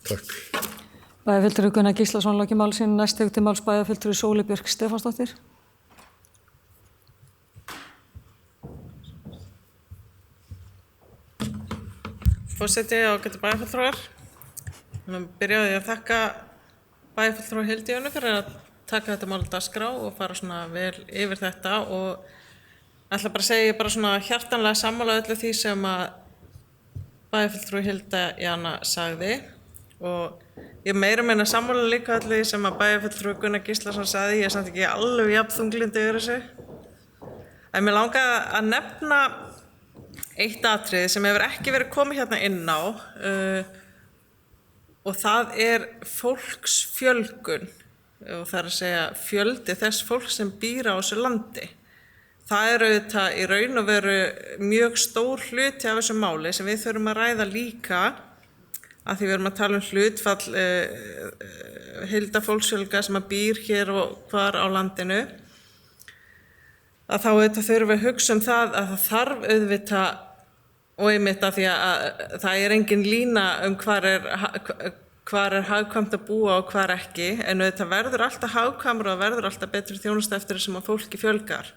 Takk. Bæjarfulltrúi Gunnar Gíslason lokið máli sínu. Næst tekur til máls bæjarfulltrúi Sóli Björk Stefánsdóttir. Forseti og ágætu bæjarfulltrúar. Byrjaði að þakka bæjarfulltrúi Hildíönu fyrir að taka þetta mál á dagskrá og fara svona vel yfir þetta og ætla bara að segja bara svona hjartanlega sammála öllu því sem að bæjarfulltrúi Hilda Jana sagði og ég meira meina sammála líka öllu því sem að bæjarfulltrúi Gunnar Gíslason sagði. Ég er samt ekki alveg jafn þunglindi yfir þessu. En mér langaði að nefna eitt atriði sem hefur ekki verið komið hérna inn á og það er fólksfjölgun og það er að segja fjöldi þess fólk sem býr á þessu landi. Það er auðvitað í raun og veru mjög stór hluti af þessu máli sem við þurfum að ræða líka að því við erum að tala hlutfall heildarfólksfjölga sem að býr hér og hvar á landinu. Að þá auðvitað þurfum við að hugsa það að það þarf auðvitað og einmitt að því að það er engin lína hvar er hagkvæmt að búa og hvar ekki, en auðvitað verður alltaf hagkvæmur og verður alltaf betri þjónusta eftir þessum að fólki fjölgar.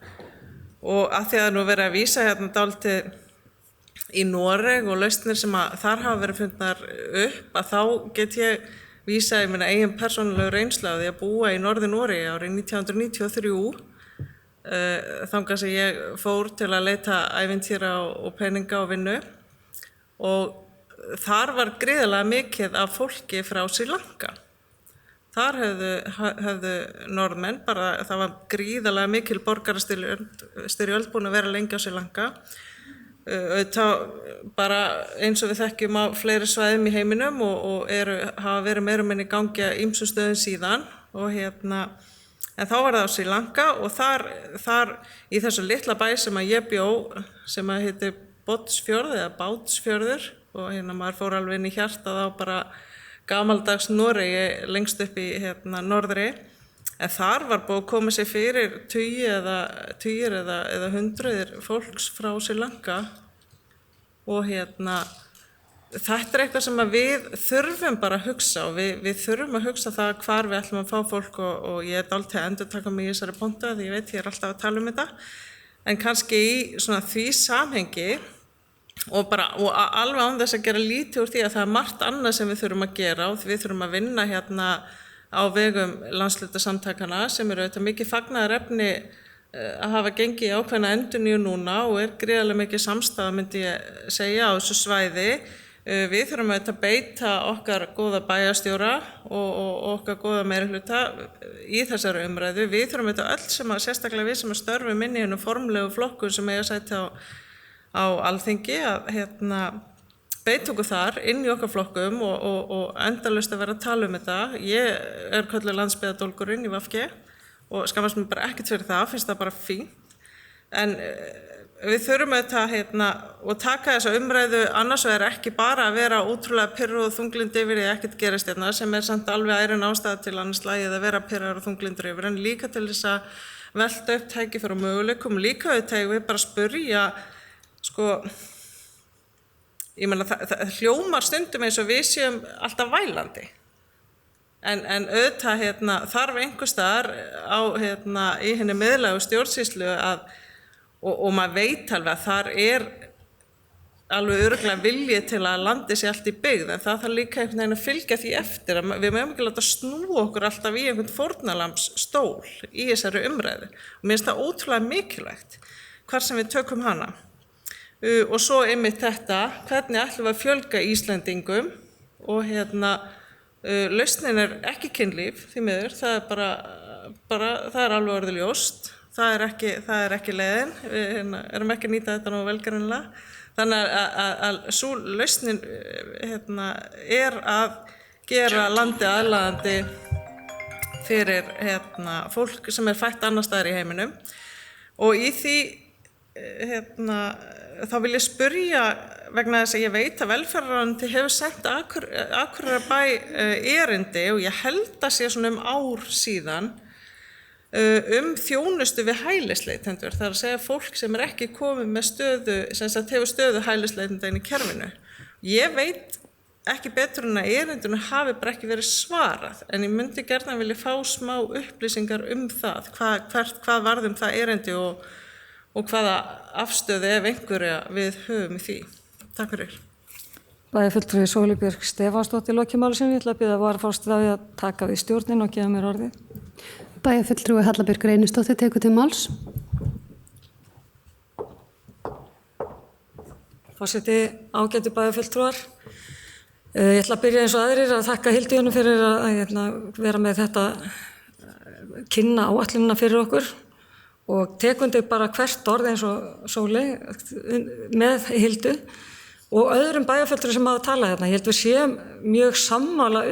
Og að því að nú verið að vísa hérna dálítið í Noreg og lausnir sem að þar hafa verið fundnar upp, að þá get ég vísað í minna eigin persónulegu reynslu af því að búa í Norður-Noregi árið 1993, þangað sem ég fór til að leita ævintýra og peninga og vinnu og þar var gríðarlega mikið af fólki frá Sri Lanka. Þar höfðu Norðmenn bara, það var gríðarlega mikil borgarastyrjöld búin að vera lengi á Sri Lanka. Bara eins og við þekkjum á fleiri svæðum í heiminum og hafa verið meira minni í gangi á ýmsum stöðum síðan og en þá var það á Sri Lanka og þar í þessu litla bæ sem að ég bjó sem að heitir Botsfjörð eða Bátsfjörður og maður fór alveg inn í hjartað á bara gamaldags Noregi lengst upp í norðri. En þar var búið að koma sér fyrir tugir eða hundruðir fólks frá Sri Lanka og þetta er eitthvað sem að við þurfum bara að hugsa og við þurfum að hugsa það hvar við ætlum að fá fólk og ég er dálítið að endurtaka mig í þessari pontu því ég veit ég er alltaf að tala um þetta en kannski í svona því samhengi og alveg án þess að gera lítið úr því að það er margt annað sem við þurfum að gera og við þurfum að vinna á vegum landshlutasamtakana sem eru auðvitað mikið fagnaðarefni að hafa gengið ákveðna endurnýjun núna og er gríðarlega mikið samstaða myndi ég segja á þessu svæði. Við þurfum auðvitað að beita okkar góða bæjarstjóra og okkar góða meirihluta í þessari umræðu. Við þurfum auðvitað öll sem að sérstaklega við sem að störfum inn í formlegu flokkun sem eiga sæti á Alþingi að beittöku þar inn í okkar flokkum og endalaust að vera að tala þetta. Ég kölluð landsbyggðardólgurinn í VG og skammast mér bara ekkert fyrir það, finnst það bara fínt. En við þurfum auðvitað og taka þessa umræðu annars vegar ekki bara að vera ótrúlega pirruð og þunglindi yfir því að ekkert gerist sem samt alveg ærinn ástæða til annars lagið að vera pirraður og þunglindur yfir, en líka til þess að velta upp tækifæri og möguleikum, líka auðvitað við bara spyrja, ég meina það hljómar stundum eins og við séum alltaf vælandi. En auðvitað þarf einhvers staðar í henni miðlægu stjórnsýslu og maður veit alveg að þar alveg örugglega vilji til að landi sé allt í byggð, en það þarf líka einhvern veginn að fylgja því eftir. Við mögum ekki láta snúa okkur alltaf í einhvern fórnarlambsstól í þessari umræðu. Og mér finnst það ótrúlega mikilvægt hvar sem við tökum hana. Og svo einmitt þetta, hvernig ætlum við að fjölga Íslendingum og lausnin ekki kynlíf, því miður, það alveg orðið ljóst. Það ekki leiðin, við erum ekki að nýta þetta nú velgerinnilega. Þannig að sú lausnin að gera landið aðlaðandi fyrir fólk sem fætt annars staðar í heiminum. Og í því þá vil ég spyrja, vegna þess að ég veit að velferðarráðuneytið hefur sent Akureyrarbæ erindi og ég held að sé svona ár síðan þjónustu við hælisleitendur, það að segja fólk sem ekki komið með stöðu, sem sagt hefur stöðu hælisleitenda inn í kerfinu. Ég veit ekki betur en að erindinu hafi bara ekki verið svarað, en ég myndi gjarnan vilja fá smá upplýsingar það, hvað varð það erindi og hvaða afstöðu ef einhverja við höfum í því. Takk fyrir. Bæjarfulltrúi Sóley Björk Stefánsdóttir lokið máli sinni, ég ætla að biðja varaforstjóra að taka við stjórnin og gefa mér orðið. Bæjarfulltrúi Halla Björk Reynisdóttir tekur til máls. Forseti, ágætu bæjarfulltrúar. Ég ætla að byrja eins og aðrir að þakka Hildi fyrir að vera með þetta kynna áætlunina fyrir okkur og tekundi bara hvert orð eins og Sóley með Hildu og öðrum bæjarfulltrúum sem hafa talað hérna. Ég held við séum mjög sammála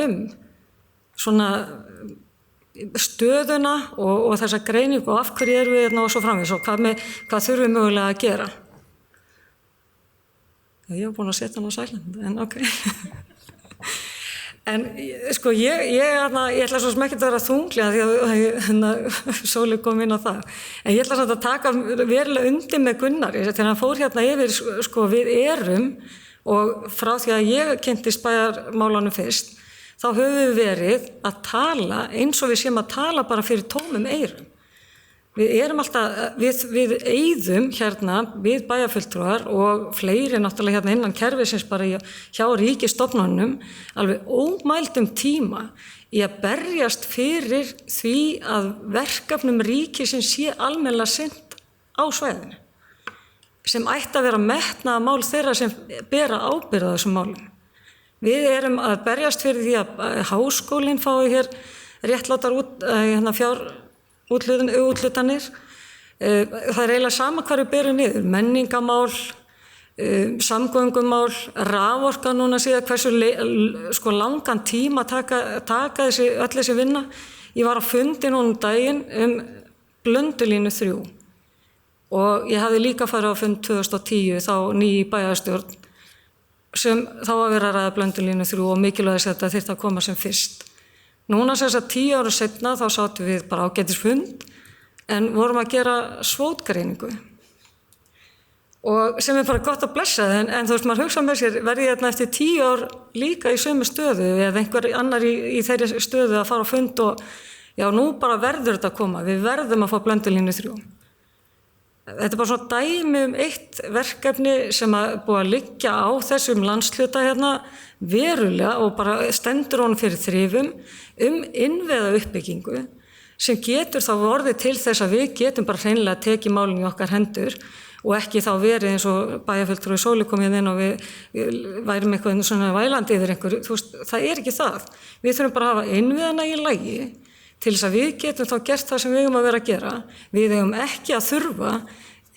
svona stöðuna og þessa greiningu og af hverju erum við hérna og svo framvegis og hvað þurfum við mögulega að gera. Ég hef búin að setja hann á silent, en ok. En ég ætla svo sem ekki að vera þunglega því að Sóley kom inn á það. En ég ætla samt að taka verulega undir með Gunnari þegar hann fór hérna yfir, við erum og frá því að ég kynntist bæjarmálunum fyrst, þá höfum við verið að tala eins og við séum að tala bara fyrir tómum eyrum. Við erum alltaf, við eyðum hérna, við bæjarfulltrúar og fleiri náttúrulega hérna innan kerfisins bara hjá ríkisstofnunum, alveg ómældum tíma í að berjast fyrir því að verkefnum ríkisins sé almennilega sinnt á svæðinu, sem ætti að vera metnaðarmál þeirra sem bera ábyrgð á þessum málum. Við erum að berjast fyrir því að háskólinn fái hér réttlátar fjárúthlutanir. Það eiginlega sama hvar við berum niður, menningamál, samgöngumál, raforka núna síðan hversu langan tíma taka öll þessi vinna. Ég var á fundi núna daginn Blöndulínu 3 og ég hafði líka farið á fund 2010 þá ný bæjarstjórn sem þá að vera að ræða Blöndulínu 3 og mikilvægt að þetta þyrfti að koma sem fyrst. Núna sem þess að 10 árum seinna þá sátum við bara ágætisfund en vorum að gera svótgreiningu. Og sem bara gott að blessa það, en þú veist, maður hugsa með sér, verði hérna eftir 10 ár líka í sömu stöðu eða einhver annar í þeirri stöðu að fara á fund og já, nú bara verður þetta að koma, við verðum að fá Blöndulínu 3. Þetta bara svona dæmi eitt verkefni sem að búið að liggja á þessum landshluta hérna verulega og bara stendur honum fyrir þrifum innviða uppbyggingu sem getur þá orðið til þess að við getum bara hreinlega tekið málinn í okkar hendur og ekki þá verið eins og bæjarfulltrúi Sóley kom hérna inn og við værum eitthvað svona vælandi yfir einhverju, þú veist, það ekki það. Við þurfum bara að hafa innviðana í lagi til þess að við getum þá gert það sem við eigum að vera að gera. Við eigum ekki að þurfa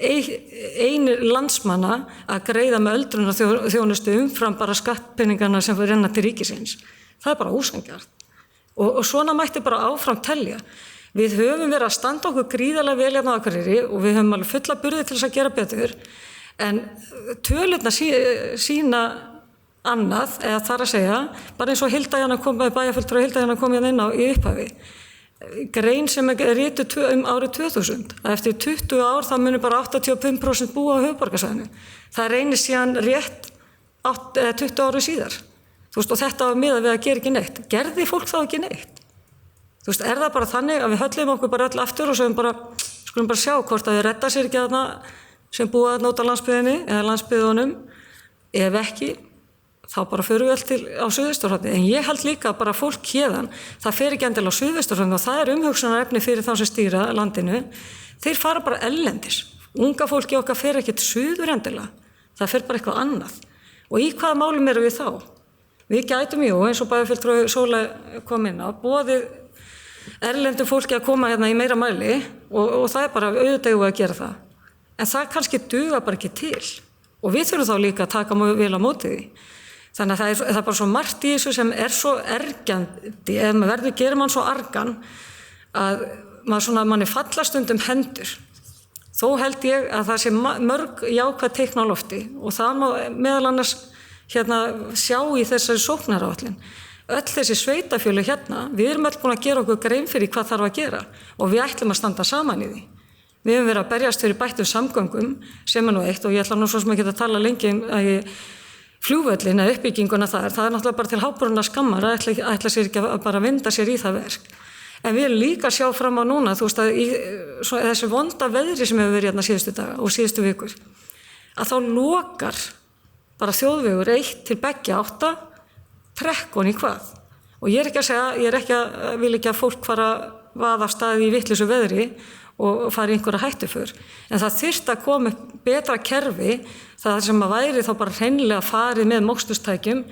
einir landsmanna að greiða með öldrunarþjónustu umfram bara skattpeningana sem renna til ríkisins. Það bara ósanngjarnt. Og svona mætti bara áfram telja. Við höfum verið að standa okkur gríðarlega vel hérna á Akureyri og við höfum alveg fulla burði til þess að gera betur, en tölurnar sína annað, eða þar að segja, bara eins og bæjarfulltrúi Hilda Jana kom hérna inn á í upphafi. Grein sem er rituð árið 2000, að eftir 20 ár þá munir bara 85% búa á höfuðborgarsvæðinu. Það reynir síðan rétt 20 ári síðar. Og þetta var miðað við að gera ekki neitt. Gerði fólk þá ekki neitt? Er það bara þannig að við höllum okkur bara öll aftur og skulum bara sjá hvort að við redda sér ekki þarna sem búa þarna út á landsbyggðinni eða landsbyggðunum, ef ekki, þá bara förum við öll á Suðvesturhornið. En ég held líka bara fólk héðan, það fer ekki endilega á Suðvesturhornið og það umhugsunarefni fyrir þá sem stýra landinu, þeir fara bara ellendis. Unga fólki okkar fer ekkert suður endilega, það fer bara eitthvað annað. Og í hvaða málum erum við þá? Við gætum eins og bæjarfulltrúi Sóla kom inn á, boðið erlendu fólki að koma hérna í meira mæli og það er bara auðvitað að gera það. En það kannski duga bara ekki til og við þurfum þá líka að taka vel á móti því. Þannig að það er bara svo margt í þessu sem er svo ergjandi, ef gerir mann svo argan að manni falla stundum hendur. Þó held ég að það sé mörg jákvæð teikn á lofti og það má meðal annars sjá í þessari sóknaráætlun. Öll þessi sveitafélög við erum öll búin að gera okkur grein fyrir hvað þarf að gera og við ætlum að standa saman í því. Við höfum verið að berjast fyrir bættum samgöngum sem er nú eitt og ég ætla nú svo sem ekki að tala lengi flugvöllin eða uppbygginguna þar. Það er náttúrulega bara til háboruna skammar að ætla sér ekki að bara vinda sér í það verk. En við erum líka að sjá fram á núna, að í þessu vonda veðri sem hefur verið síðustu daga og síðustu vikur, að þá lokar bara þjóðvegur 1 til beggja átta trekkon í hvað. Og ég er ekki að segja, vil ekki að fólk fara vaða af stað í vitlausu veðri og fara í einhverja hættuför. En það þyrfti að koma upp betra kerfi, það sem að væri þá bara hreinlega farið með mókstustækjum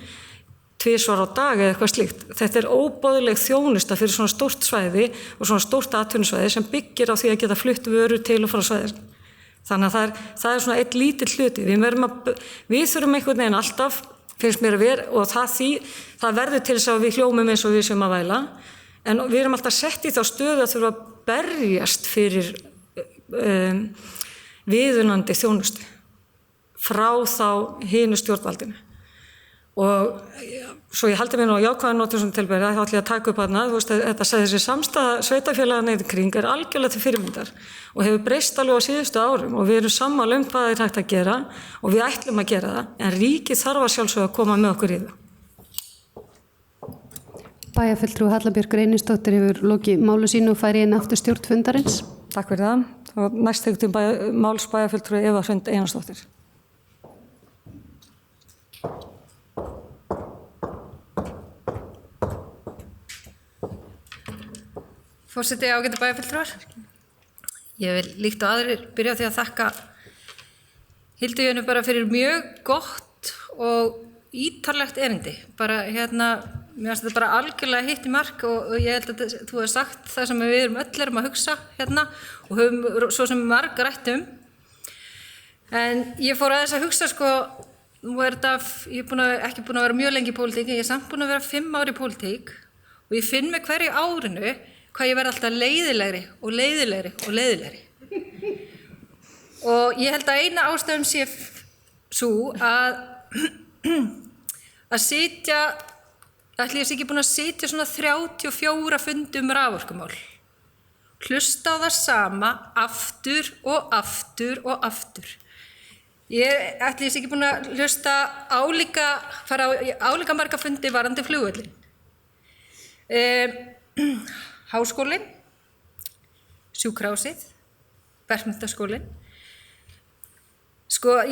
2 á dag eða eitthvað slíkt. Þetta er óboðleg þjónusta fyrir svona stórt svæði og svona stórt atvinnusvæði sem byggir á því að geta flutt vörur til og frá svæðinu. Þannig að það er svona eitt lítill hluti. Við þurfum einhvern veginn alltaf, finnst mér að vera, og það verður til þess að við hljómum eins og við sem að væla, en við erum alltaf sett í þá stöðu að þurfa að berjast fyrir viðunandi þjónustu frá þá hinu stjórnvaldinu. Og svo ég haldi mér nú á jákvæðan notum sem tilbæri að þá ætla ég að taka upp þetta þessi samstæða sveitafélaganna í kring er algjörlega til fyrirmyndar og hefur breyst alveg á síðustu árum og við erum sammála hvað er hægt að gera og við ætlum að gera það, en ríkið þarf að sjálfsögðu að koma með okkur í það. Bæjarfulltrúi Hallabjörg Reynisdóttir hefur lokið málu sínu og færi inn aftur stjórn fundarins. Takk fyrir það. Og næst tekur máls bæjarfulltrúi Eva Hrund Einarsdóttir. Forseti, ágætu bæjarfulltrúar. Ég vil líkt og aðrir byrja á því að þakka Hildu Jönu bara fyrir mjög gott og ítarlegt erindi. Bara mér finnst þetta bara algjörlega hitt í mark og ég held að þú hefur sagt það sem við öll erum að hugsa og höfum svo sem marg rætt um. En ég fór aðeins að hugsa nú er þetta, ég er ekki búin að vera mjög lengi í pólitík, ég er samt búin að vera 5 ár í pólitík og ég finn með hverju árinu hvað ég verð alltaf leiðilegri og leiðilegri og leiðilegri. Og ég held að eina ástæðum sé svo að sitja, ætli ég sé ekki búin að sitja svona 34 fundi raforkumál. Hlusta á það sama aftur og aftur og aftur. Ætli ég sé ekki búin að hlusta fara á álíka marga fundi varðandi flugvöllin. Háskólinn, sjúkrahúsið, Verkmenntaskólinn.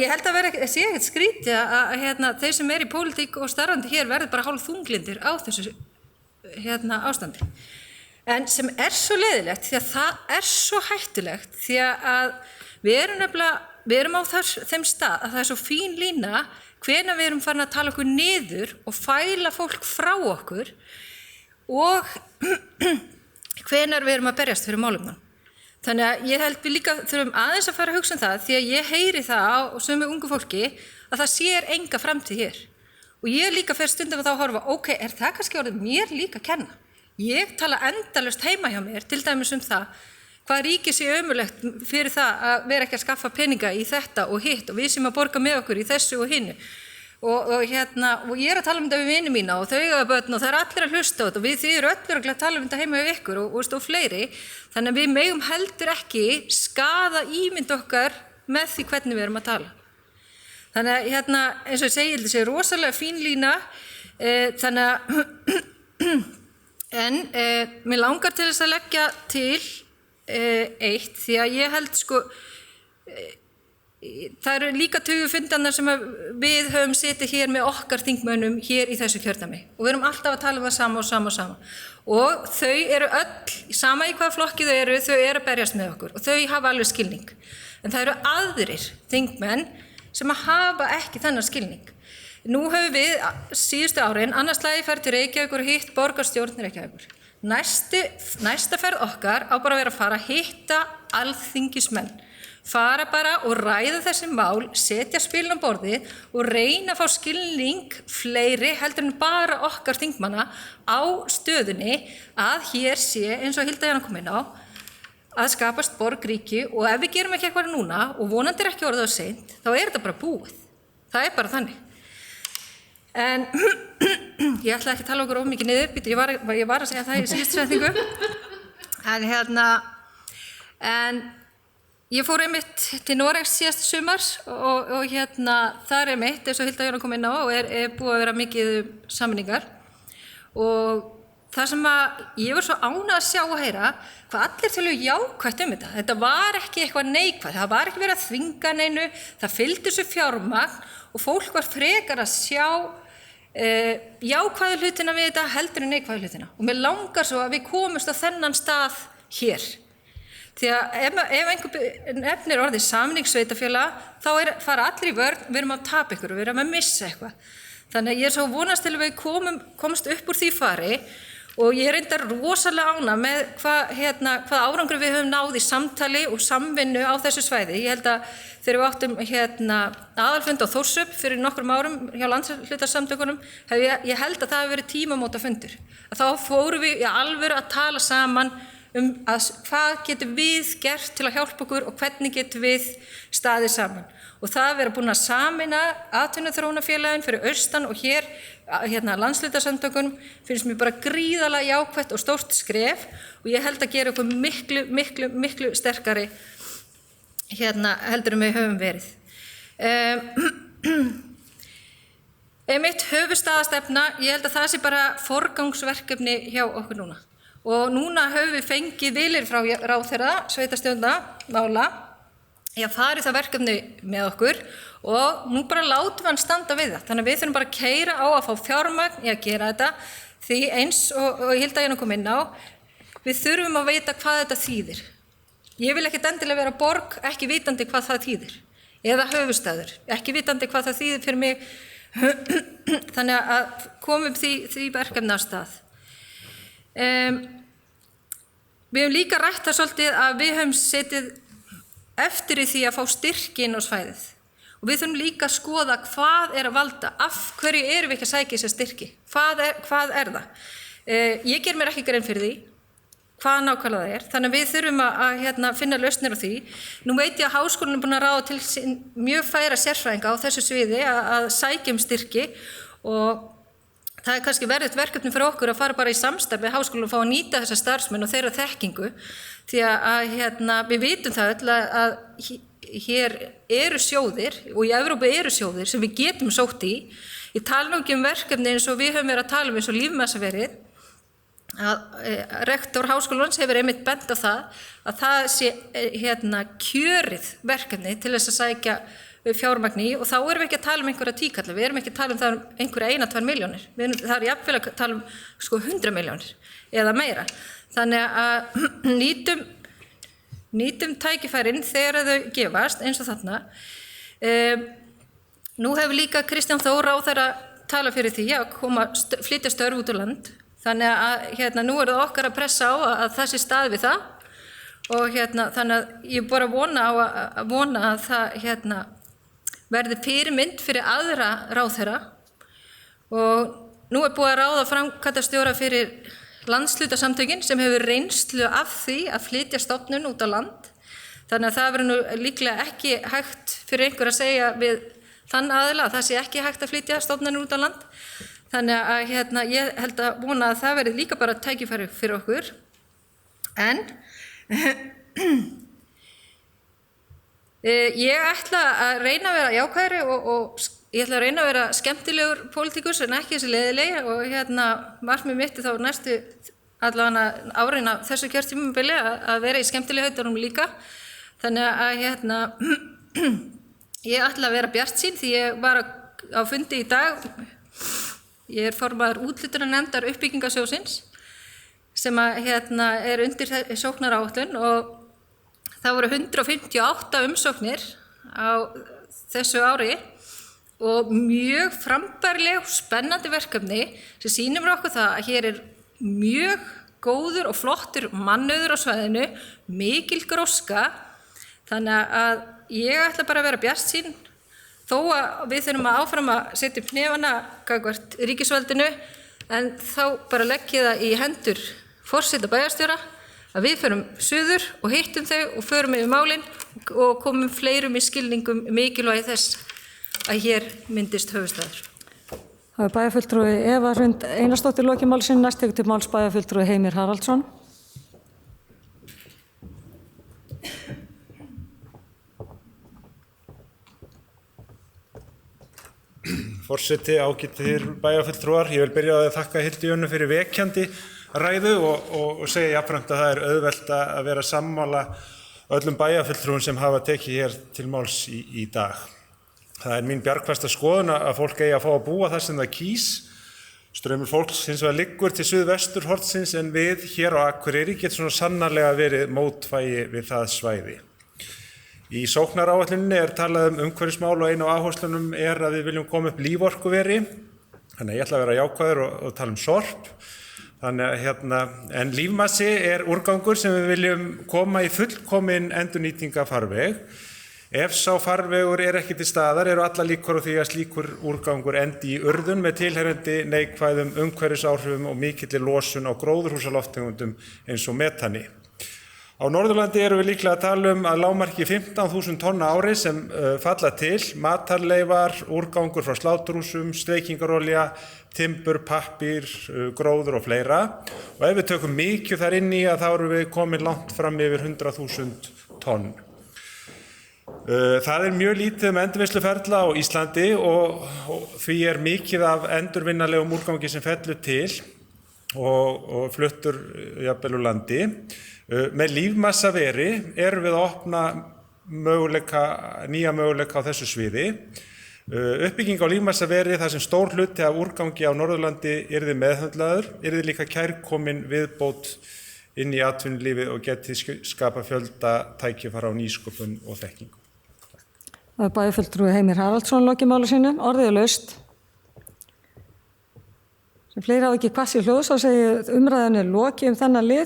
Ég held að sé ekkert skrítið að þeir sem í pólitík og starfandi hér verður bara hálf þunglindir á þessu ástandi. En sem svo leiðilegt því að það svo hættulegt því að við erum á þeim stað að það svo fín lína hvenær við erum farin að tala okkur niður og fæla fólk frá okkur og hvenær við erum að berjast fyrir málefnum. Þannig að ég held við líka þurfum aðeins að fara að hugsa það því að ég heyri það á sömu ungu fólki að það sér enga framtíð hér. Og ég líka fer stundum að þá horfa, ok, það kannski orðið mér líka að kenna? Ég tala endalaust heima hjá mér, til dæmis það, hvað ríkið sé ömurlegt fyrir það að vera ekki að skaffa peninga í þetta og hitt og við sem að borga með okkur í þessu og hinnu. Og ég að tala þetta við vini mína og þau eiga börn og það allir að hlusta á þetta og þið eru öllur að tala þetta heima hjá ykkur og fleiri. Þannig að við megum heldur ekki skaða ímynd okkar með því hvernig við erum að tala. Þannig að eins og ég segi, þetta sé rosalega fín lína, þannig að en mér langar til þess að leggja til eitt, því að ég held það eru líka fundarnar sem við höfum setið hér með okkar þingmönnum hér í þessu kjördæmi og við erum alltaf að tala það sama og þau eru öll, sama í hvaða flokki þau eru að berjast með okkur og þau hafa alveg skilning, en það eru aðrir þingmenn sem að hafa ekki þennan skilning. Nú höfum við síðustu árin annars slagi farið til Reykjavíkur og hitt borgarstjórn Reykjavíkur. Næsta ferð okkar á bara að vera að fara að hitta alþingismenn, fara bara og ræða þessi mál, setja spilin á borðið og reyna að fá skilning fleiri heldur en bara okkar þingmanna á stöðunni að hér sé, eins og Hilda kom inn á, að skapast borgríki og ef við gerum ekki eitthvað núna og vonandi ekki orðið á seint, þá þetta bara búið. Það bara þannig. En ég ætla ekki að tala okkur of mikið niður, ég var að segja það í síðustu setningu. En ég fór einmitt til Noregs síðasta sumar og þar einmitt, eins og Hilda kom inn á, og búið að vera mikið sameiningar. Og það sem að ég var svo ánægð að sjá og heyra, hvað allir töluðu jákvætt þetta. Þetta var ekki eitthvað neikvætt, það var ekki verið að þvinga neinu, það fylgdi þessu fjármagn og fólk var frekar að sjá jákvæðu hlutina við þetta heldur en neikvæðu hlutina. Og mér langar svo að við komumst á þennan stað hér. Því að ef einhver nefnir orðið sameiningssveitarfélag, þá fara allir í vörn, við erum að tapa ykkur og við erum að missa eitthvað. Þannig að ég svo vonast til að við komumst upp úr því fari og ég reyndar rosalega ánægð með hvað árangri við höfum náð í samtali og samvinnu á þessu svæði. Ég held að þegar við áttum aðalfund á Þórshöfn fyrir nokkrum árum hjá landshlutasamtökunum, ég held að það hafi verið tímamótafundur. Þá fórum við í alvöru að tala saman hvað getum við gert til að hjálpa okkur og hvernig getum við staðið saman. Og það að vera búin að sameina atvinnuþróunarfélagin fyrir austan og hér landshlutasamtökunum finnst mér bara gríðarlega jákvætt og stórt skref og ég held að gera okkur miklu sterkari heldur en við höfum verið. Einmitt höfuðstaðastefna, ég held að það sé bara forgangsverkefni hjá okkur núna. Og núna höfum við fengið viljir frá ráðherra, sveitarstjórnarmála, að fara í það verkefni með okkur og nú bara látum við hann standa við það. Þannig að við þurfum bara að keyra á að fá fjármagn í að gera þetta því eins og Hilda kom inn á, við þurfum að veita hvað þetta þýðir. Ég vil ekkert endilega vera borg, ekki vitandi hvað það þýðir. Eða höfuðstaður, ekki vitandi hvað það þýðir fyrir mig. Þannig að komum því verkefni á stað. Við höfum líka rætt það svolítið að við höfum setið eftir í því að fá styrkin á svæðið. Og við þurfum líka að skoða hvað að valda, af hverju erum við ekki að sækja þessa styrki? Hvað er það? Ég ger mér ekki grein fyrir því, hvað nákvæmlega það er. Þannig að við þurfum að finna lausnir á því. Nú veit ég að háskólinn er búin að ráða til sín mjög færa sérfræðinga á þessu sviði að sækja styrki og það kannski verðugt verkefni fyrir okkur að fara bara í samstarf með háskólanum og fá að nýta þessa starfsmenn og þeirra þekkingu því að við vitum það öll að hér eru sjóðir og í Evrópu eru sjóðir sem við getum sótt í. Ég tala nú ekki verkefni eins og við höfum verið að tala eins og lífmessaverið að rektor háskólans hefur einmitt bent á það sé kjörið verkefni til þess að sækja fjármagni og þá erum við ekki að tala einhverja tíkalla, við erum ekki að tala það einhverja 1-2 milljónir, það jafnvel að tala 100 milljónir eða meira. Þannig að nýtum tækifærin þegar þau gefast eins og þarna. Nú hefur líka Kristján Þór ráðherra talað fyrir því að flytja störf út úr land. Þannig að nú það okkar að pressa á að það sé stað við það og þannig að ég bara vona að það verði fyrirmynd fyrir aðra ráðherra og nú búið að ráða framkvæmdastjóra fyrir landshlutasamtökin sem hefur reynslu af því að flytja stofnun út á land. Þannig að það verður nú líklega ekki hægt fyrir einhver að segja við þann aðila að það sé ekki hægt að flytja stofnun út á land. Þannig að ég held að vona að það verði líka bara tækifæri fyrir okkur. En ég ætla að reyna að vera jákvæðri og ég ætla að reyna að vera skemmtilegur pólitíkus en ekki þessi leiðilegi og markmið mitt þá næstu allavega árin af þessu kjörtímabili að vera í skemmtilegheitunum líka. Þannig að ég ætla að vera bjartsýn því ég var á fundi í dag. Ég er formaður úthlutunarnefndar uppbyggingasjóðsins sem er undir sóknaráætlun og það voru 158 umsóknir á þessu ári og mjög frambærileg og spennandi verkefni sem sýnir mér okkur það að hér er mjög góður og flottur mannauður á svæðinu, mikil gróska, þannig að ég ætla bara að vera bjartsýn þó að við þurfum að áfram að setja upp hnefana gagnvart ríkisvaldinu en þá bara legg ég það í hendur forseta bæjarstjóra að við förum suður og hittum þau og förum yfir málin og komum fleirum í skilningum mikilvægi þess að hér myndist höfuðstaður. Það er bæjarfulltrúi Eva Hrund Einarsdóttir lokið máli sinni, næst tekur til máls bæjarfulltrúi Heimir Haraldsson. Forseti, ágætir bæjarfulltrúar, ég vil byrja á að þakka Hildi Jönu fyrir vekjandi ræðu og segja jafnframt að það er auðvelt að vera sammála öllum bæjarfulltrúum sem hafa tekið hér til máls í dag. Það er mín bjargfasta skoðun að fólk eigi að fá að búa þar sem það kýs. Straumur fólks hins vegar liggur til suðvesturhornsins en við hér á Akureyri getur svona sannarlega verið mótvægi við það svæði. Í sóknaráætluninni er talað umhverfismál og einu af áherslunum er að við viljum koma upp líforkuveri. Þannig að ég ætla að vera jákvæður og tala sorp. Þannig að en lífmassi er úrgangur sem við viljum koma í fullkomin endurnýtingarfarveg. Ef sá farvegur er ekki til staðar eru allar líkur á því að slíkur úrgangur endi í urðun með tilheyrandi neikvæðum umhverfisáhrifum og mikilli losun á gróðurhúsalofttegundum eins og metani. Á Norðurlandi erum við líklega að tala að lágmarki 15.000 tonna ári sem falla til, matarleifar, úrgangur frá sláturhúsum, steikingarolja, timbur, pappír, gróður og fleira. Og ef við tökum mikið þar inn í þá erum við komin langt fram yfir 100.000 tonn. Það er mjög lítið endurvinnsluferla á Íslandi og því er mikið af endurvinnanlegum úrgangi sem fellur til og fluttur jafnvel úr landi. Með lífmassaveri erum við að opna nýja möguleika á þessu sviði. Uppbygging á lífmassaveri þar sem stór hluti af úrgangi á Norðurlandi yrði meðhöndlaður, yrði líka kærkomin viðbót inn í atvinnulífið og geti skapa fjölda tækifæra á nýsköpun og þekkingu. Það er bæjarfulltrúi Heimir Haraldsson lokið máli sínu, orðið er laust. Sem fleiri hafa ekki hvað sér hljóðs þá segir umræðan er lokið þennan lið.